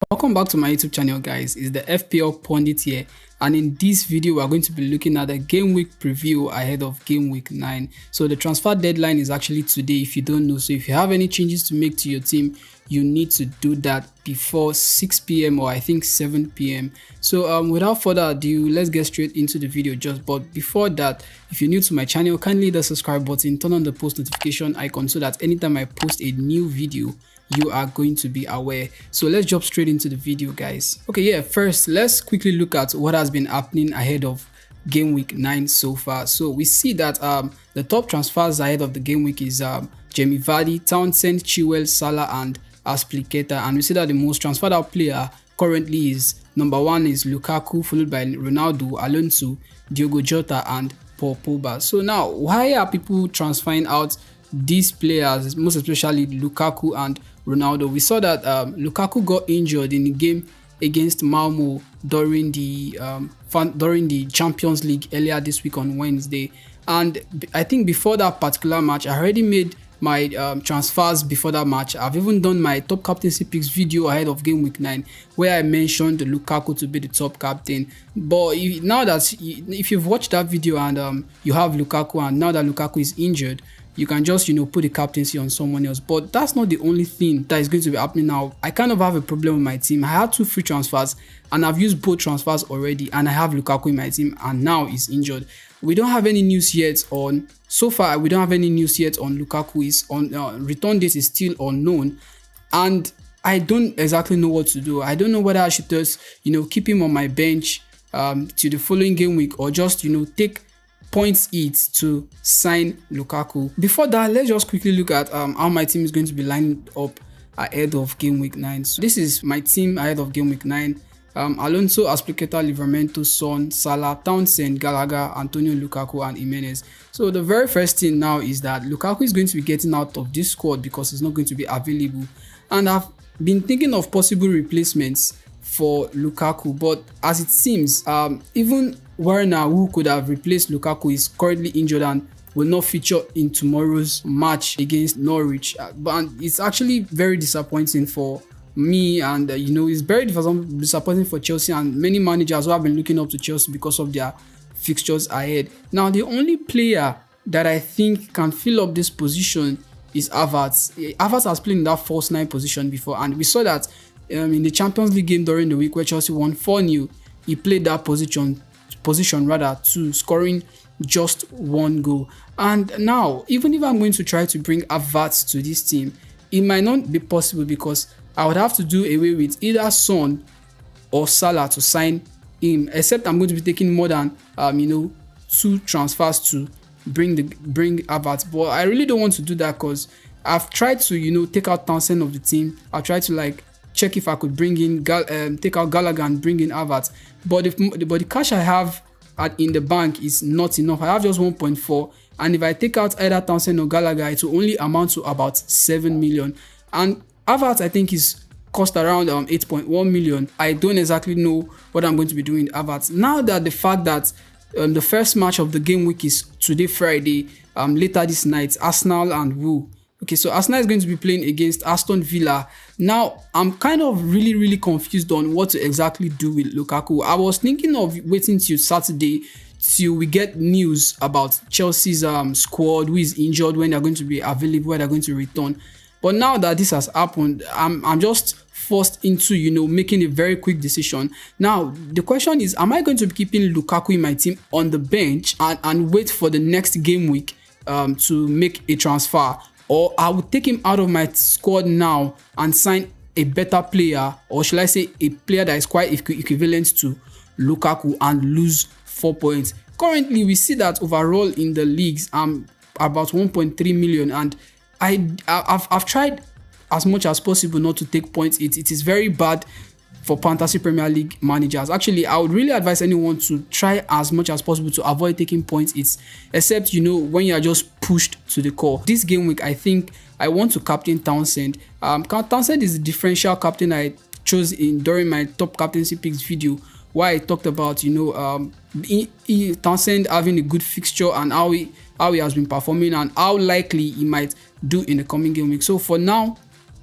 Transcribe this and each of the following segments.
Welcome back to my YouTube channel, guys. It's the FPL Pundit here, and in this video we're going to be looking at the game week preview ahead of game week 9. So the transfer deadline is actually today, if you don't know. So if you have any changes to make to your team, you need to do that before 6 p.m. or I think 7 p.m. So without further ado, let's get straight into the video. But before that, if you're new to my channel, kindly hit the subscribe button, turn on the post notification icon so that anytime I post a new video, you are going to be aware. So let's jump straight into the video, guys. Okay, yeah, first let's quickly look at what has been happening ahead of game week 9 so far. So we see that the top transfers ahead of the game week is Jamie Vardy, Townsend, Chilwell, Salah and Aspilicueta, and we see that the most transferred out player currently is number 1 is Lukaku, followed by Ronaldo, Alonso, Diogo Jota and Paul Pogba. So now, why are people transferring out these players, most especially Lukaku and Ronaldo? We saw that Lukaku got injured in the game against Malmo during the Champions League earlier this week on Wednesday, and I think before that particular match, I already made my transfers before that match. I've even done my top captaincy picks video ahead of game week 9 where I mentioned Lukaku to be the top captain. But now that if you've watched that video and you have Lukaku, and now that Lukaku is injured, you can just put the captaincy on someone else. But that's not the only thing that is going to be happening now. I kind of have a problem with my team. I had 2 free transfers and I've used both transfers already, and I have Lukaku in my team and now he's injured. We don't have any news yet on, so far we don't have any news yet on Lukaku. Is on return date is still unknown, and I don't exactly know what to do. I don't know whether I should just keep him on my bench to the following game week, or just take points it to sign Lukaku. Before that, let's just quickly look at how my team is going to be lined up ahead of game week 9. So this is my team ahead of game week 9. Alonso, Aspilicueta, Livramento, Son, Salah, Townsend, Gallagher, Antonio, Lukaku and Jimenez. So the very first thing now is that Lukaku is going to be getting out of this squad because he's not going to be available, and I've been thinking of possible replacements for Lukaku, but as it seems, even Werner, who could have replaced Lukaku, is currently injured and will not feature in tomorrow's match against Norwich. But it's actually very disappointing for me, and it's very disappointing for Chelsea and many managers who have been looking up to Chelsea because of their fixtures ahead. Now, the only player that I think can fill up this position is Havertz. Havertz has played in that false 9 position before, and we saw that in the Champions League game during the week where Chelsea won 4-0, he played that position to scoring just 1 goal. And now, even if I'm going to try to bring Havertz to this team, it might not be possible because I would have to do away with either Son or Salah to sign him, except I'm going to be taking more than 2 transfers to bring Havertz. But I really don't want to do that because I've tried to take out Townsend of the team. I've tried to check if I could bring in take out Gallagher and bring in Havertz, but the cash I have in the bank is not enough. I have just 1.4, and if I take out either Townsend or Gallagher, it will only amount to about 7 million. And Havertz, I think, is cost around 8.1 million. I don't exactly know what I'm going to be doing with Havertz. Now that the fact that the first match of the game week is today, Friday, later this night, Arsenal and Woo. Okay, so Arsenal is going to be playing against Aston Villa. Now, I'm kind of really confused on what to exactly do with Lukaku. I was thinking of waiting till Saturday till we get news about Chelsea's squad, who is injured, when they're going to be available, when they're going to return. But now that this has happened, I'm just forced into making a very quick decision. Now, the question is, am I going to be keeping Lukaku in my team on the bench and wait for the next game week to make a transfer? Or I would take him out of my squad now and sign a better player, or should I say a player that is quite equivalent to Lukaku, and lose 4 points. Currently, we see that overall in the leagues, I'm about 1.3 million, and I've tried as much as possible not to take points. It is very bad for Fantasy Premier League managers. Actually, I would really advise anyone to try as much as possible to avoid taking points. Except when you are just pushed to the core. This game week, I think I want to captain Townsend. Townsend is the differential captain I chose during my top captaincy picks video, where I talked about Townsend having a good fixture and how he has been performing and how likely he might do in the coming game week. So for now,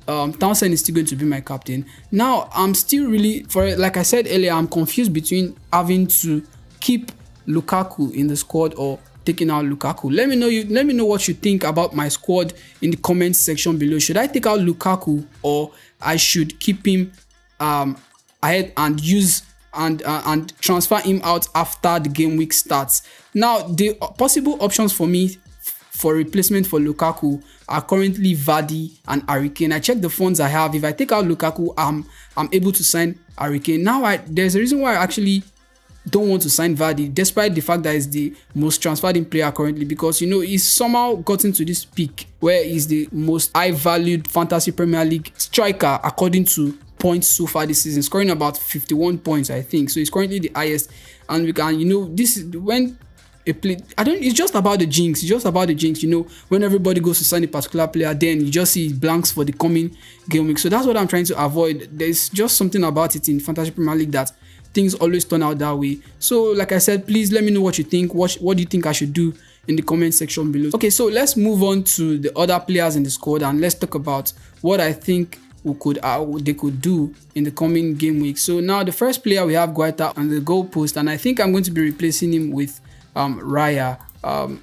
Townsend is still going to be my captain. Now I'm still really, for like I said earlier, I'm confused between having to keep Lukaku in the squad or taking out Lukaku. Let me know what you think about my squad in the comments section below. Should I take out Lukaku or I should keep him ahead and use and transfer him out after the game week starts? Now the possible options for me for replacement for Lukaku are currently Vardy and Harry Kane. I checked the funds I have. If I take out Lukaku, I'm able to sign Harry Kane. Now there's a reason why I actually don't want to sign Vardy, despite the fact that he's the most transferred in player currently, because he's somehow gotten to this peak where he's the most high valued fantasy Premier League striker according to points so far this season, scoring about 51 points, I think. So he's currently the highest, and we can, this is when it's just about the jinx. It's just about the jinx. When everybody goes to sign a particular player, then you just see blanks for the coming game week. So that's what I'm trying to avoid. There's just something about it in Fantasy Premier League that things always turn out that way. So like I said, please let me know what you think. What do you think I should do in the comment section below? Okay, so let's move on to the other players in the squad and let's talk about what I think they could do in the coming game week. So now the first player, we have Guaita on the goal post, and I think I'm going to be replacing him with Raya.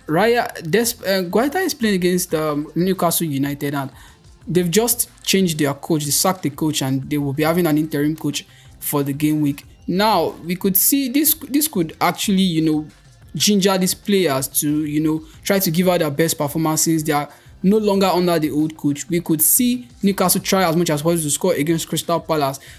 Guaita is playing against Newcastle United, and they've just changed their coach. They sacked the coach, and they will be having an interim coach for the game week. Now we could see this could actually ginger these players to try to give out their best performances. They are no longer under the old coach. We could see Newcastle try as much as possible to score against Crystal Palace.